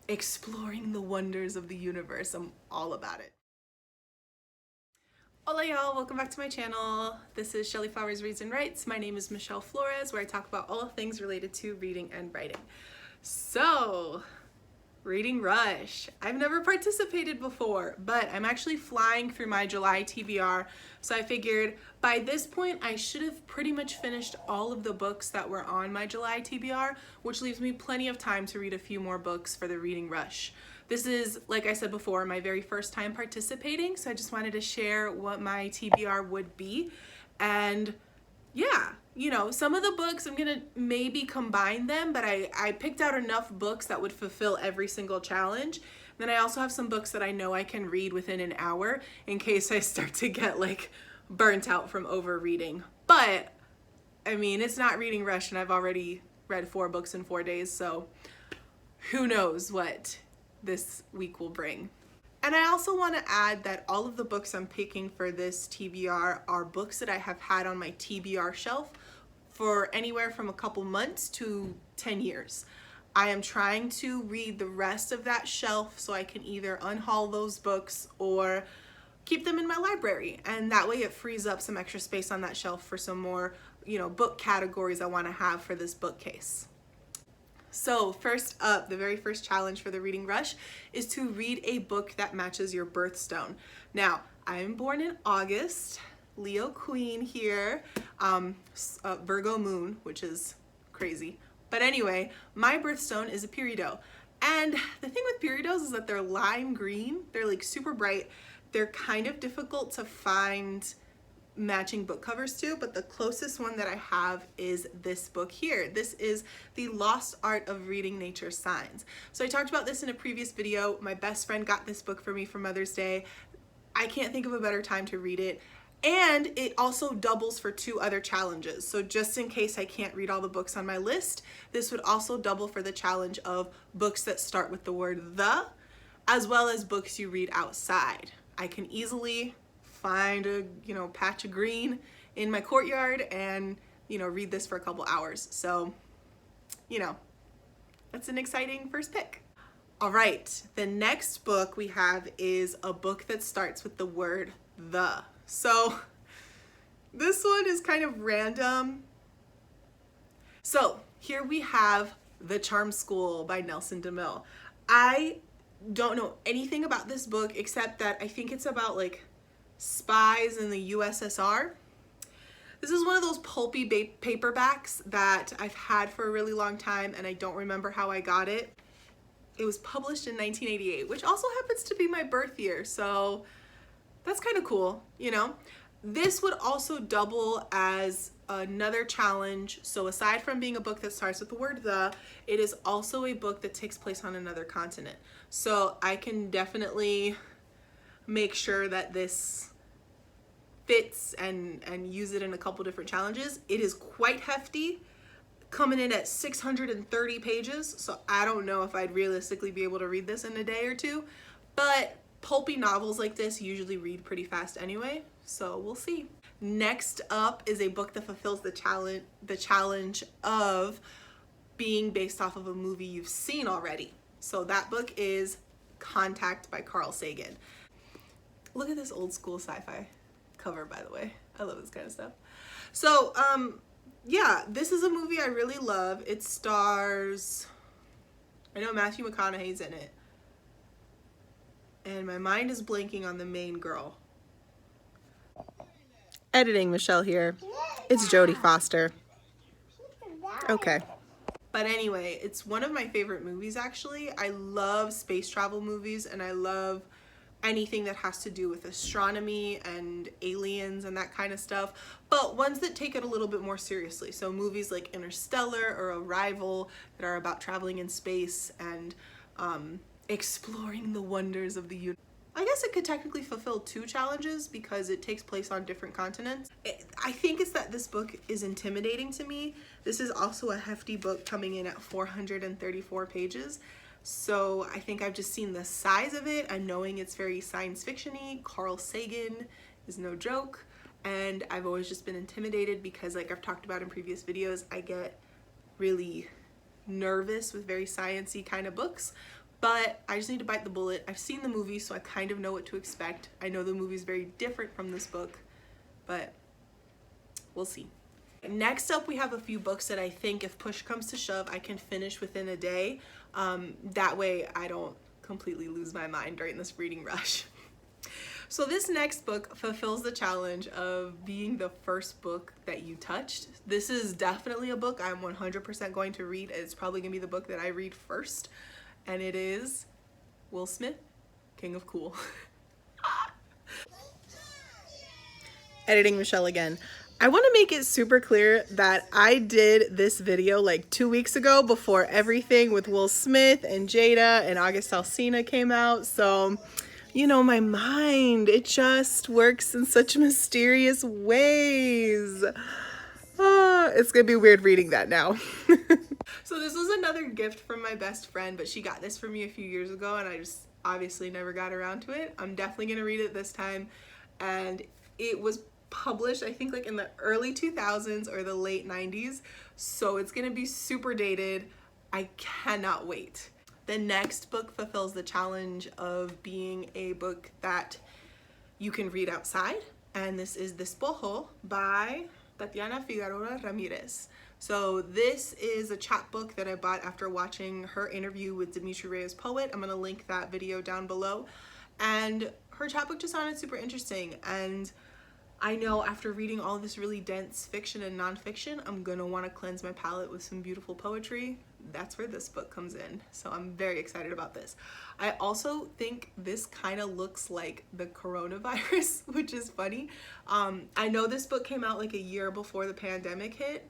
exploring the wonders of the universe. I'm all about it. Hola y'all, welcome back to my channel. This is Shelly Flowers Reads and Writes. My name is Michelle Flores, where I talk about all things related to reading and writing. So, Reading Rush. I've never participated before, but I'm actually flying through my July TBR, so I figured by this point I should have pretty much finished all of the books that were on my July TBR, which leaves me plenty of time to read a few more books for the Reading Rush. This is, like I said before, my very first time participating, so I just wanted to share what my TBR would be. And yeah, you know, some of the books I'm gonna maybe combine them, but I picked out enough books that would fulfill every single challenge. Then I also have some books that I know I can read within an hour in case I start to get like burnt out from over reading. But I mean, it's not Reading Rush and I've already read 4 books in 4 days, so who knows what this week will bring. And I also want to add that all of the books I'm picking for this TBR are books that I have had on my TBR shelf for anywhere from a couple months to 10 years. I am trying to read the rest of that shelf so I can either unhaul those books or keep them in my library, and that way it frees up some extra space on that shelf for some more, you know, book categories I want to have for this bookcase. So first up, the very first challenge for the Reading Rush is to read a book that matches your birthstone. Now, I am born in August, Leo Queen here, Virgo moon, which is crazy. But anyway, my birthstone is a peridot. And the thing with peridots is that they're lime green. They're like super bright. They're kind of difficult to find matching book covers to, but the closest one that I have is this book here. This is The Lost Art of Reading Nature's Signs. So I talked about this in a previous video. My best friend got this book for me for Mother's Day. I can't think of a better time to read it. And it also doubles for 2 other challenges. So just in case I can't read all the books on my list, this would also double for the challenge of books that start with the word the, as well as books you read outside. I can easily find a, you know, patch of green in my courtyard and, you know, read this for a couple hours. So, you know, that's an exciting first pick. All right, the next book we have is a book that starts with the word the. So this one is kind of random. So here we have The Charm School by Nelson DeMille. I don't know anything about this book except that I think it's about like spies in the USSR. This is one of those pulpy paperbacks that I've had for a really long time and I don't remember how I got it. It was published in 1988, which also happens to be my birth year, so that's kind of cool, you know? This would also double as another challenge. So aside from being a book that starts with the word the, it is also a book that takes place on another continent. So I can definitely make sure that this fits and use it in a couple different challenges. It is quite hefty, coming in at 630 pages, so I don't know if I'd realistically be able to read this in a day or 2, but pulpy novels like this usually read pretty fast anyway, so we'll see. Next up is a book that fulfills the challenge of being based off of a movie you've seen already. So that book is Contact by Carl Sagan. Look at this old school sci-fi cover, by the way. I love this kind of stuff. So, yeah, this is a movie I really love. It stars, I know Matthew McConaughey's in it. And my mind is blanking on the main girl. Editing Michelle here. It's Jodie Foster. Okay. But anyway, it's one of my favorite movies actually. I love space travel movies and I love anything that has to do with astronomy and aliens and that kind of stuff, but ones that take it a little bit more seriously. So movies like Interstellar or Arrival that are about traveling in space and exploring the wonders of the universe. I guess it could technically fulfill 2 challenges because it takes place on different continents. I think it's that this book is intimidating to me. This is also a hefty book coming in at 434 pages. So I think I've just seen the size of it and knowing it's very science fiction-y. Carl Sagan is no joke. And I've always just been intimidated because, like I've talked about in previous videos, I get really nervous with very sciencey kind of books, but I just need to bite the bullet. I've seen the movie, so I kind of know what to expect. I know the movie is very different from this book, but we'll see. Next up, we have a few books that I think if push comes to shove, I can finish within a day. That way I don't completely lose my mind during this reading rush. So this next book fulfills the challenge of being the first book that you touched. This is definitely a book I'm 100% going to read. It's probably gonna be the book that I read first, and it is Will Smith, King of Cool. Editing Michelle again. I want to make it super clear that I did this video like 2 weeks ago before everything with Will Smith and Jada and August Alsina came out. So, you know, my mind, it just works in such mysterious ways. It's gonna be weird reading that now. So this was another gift from my best friend, but she got this for me a few years ago and I just obviously never got around to it. I'm definitely gonna read it this time, and it was published I think like in the early 2000s or the late 90s, so it's gonna be super dated. I cannot wait. The next book fulfills the challenge of being a book that you can read outside, and this is Despojo by Tatiana Figueroa Ramirez. So this is a chapbook that I bought after watching her interview with Dimitri Reyes Poet. I'm gonna link that video down below, and her chapbook just sounded super interesting, and I know after reading all this really dense fiction and nonfiction, I'm gonna wanna cleanse my palate with some beautiful poetry. That's where this book comes in. So I'm very excited about this. I also think this kind of looks like the coronavirus, which is funny. I know this book came out like a year before the pandemic hit,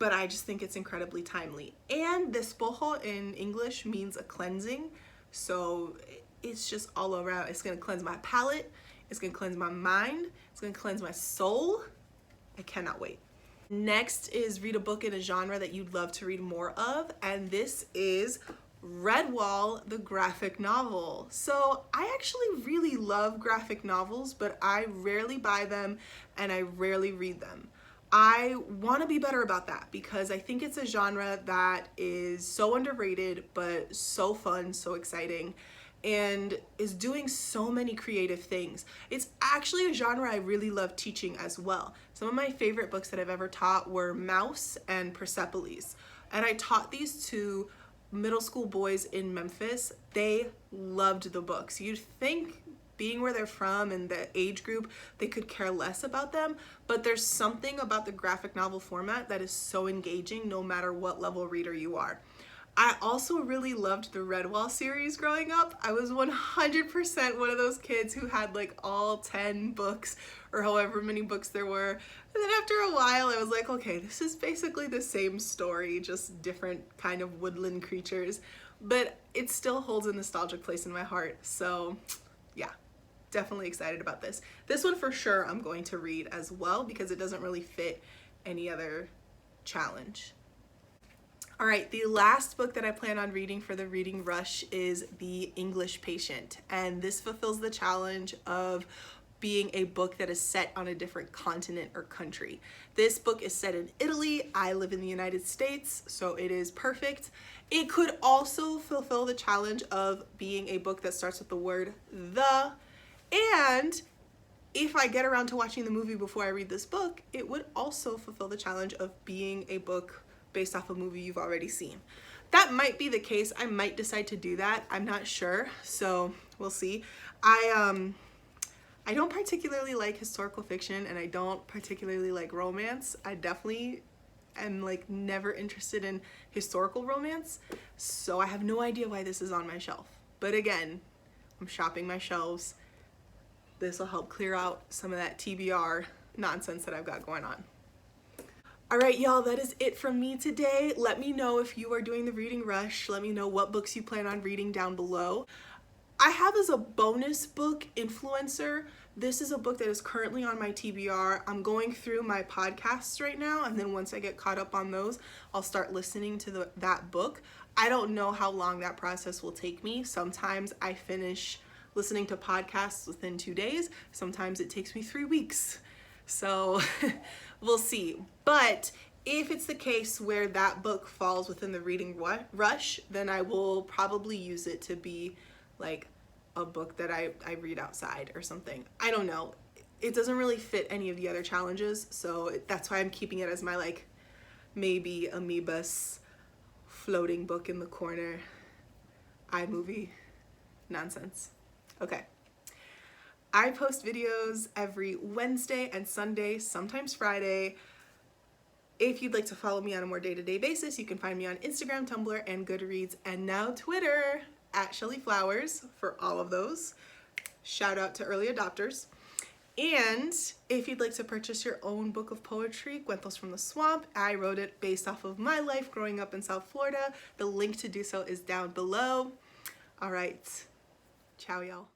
but I just think it's incredibly timely. And despojo in English means a cleansing. So it's just all around. It's gonna cleanse my palate. It's gonna cleanse my mind. It's gonna cleanse my soul. I cannot wait. Next is read a book in a genre that you'd love to read more of, and this is Redwall, the graphic novel. So I actually really love graphic novels, but I rarely buy them and I rarely read them. I want to be better about that because I think it's a genre that is so underrated but so fun, so exciting, and is doing so many creative things. It's actually a genre I really love teaching as well. Some of my favorite books that I've ever taught were Mouse and Persepolis, and I taught these to middle school boys in Memphis. They loved the books. You'd think, being where they're from and the age group, they could care less about them, but there's something about the graphic novel format that is so engaging no matter what level reader you are. I also really loved the Redwall series growing up. I was 100% one of those kids who had like all 10 books or however many books there were. And then after a while I was like, okay, this is basically the same story, just different kind of woodland creatures, but it still holds a nostalgic place in my heart. So yeah, definitely excited about this. This one for sure I'm going to read as well because it doesn't really fit any other challenge. All right, the last book that I plan on reading for the reading rush is The English Patient, and this fulfills the challenge of being a book that is set on a different continent or country. This book is set in Italy. I live in the United States, so it is perfect. It could also fulfill the challenge of being a book that starts with the word the, and if I get around to watching the movie before I read this book, it would also fulfill the challenge of being a book based off a movie you've already seen. That might be the case. I might decide to do that. I'm not sure, so we'll see. I don't particularly like historical fiction, and I don't particularly like romance. I definitely am like never interested in historical romance, so I have no idea why this is on my shelf. But again, I'm shopping my shelves. This will help clear out some of that TBR nonsense that I've got going on. All right, y'all, that is it from me today. Let me know if you are doing the reading rush. Let me know what books you plan on reading down below. I have as a bonus book influencer. This is a book that is currently on my TBR. I'm going through my podcasts right now, and then once I get caught up on those, I'll start listening to that book. I don't know how long that process will take me. Sometimes I finish listening to podcasts within 2 days. Sometimes it takes me 3 weeks. So we'll see. But If it's the case where that book falls within the reading rush, then I will probably use it to be like a book that I read outside or something. I don't know. It doesn't really fit any of the other challenges, so that's why I'm keeping it as my like maybe amoebus floating book in the corner iMovie nonsense. Okay. I post videos every Wednesday and Sunday, sometimes Friday. If you'd like to follow me on a more day-to-day basis, you can find me on Instagram, Tumblr, and Goodreads, and now Twitter at Shelly Flowers for all of those. Shout out to early adopters. And if you'd like to purchase your own book of poetry, Cuentos from the Swamp, I wrote it based off of my life growing up in South Florida. The link to do so is down below. All right. Ciao, y'all.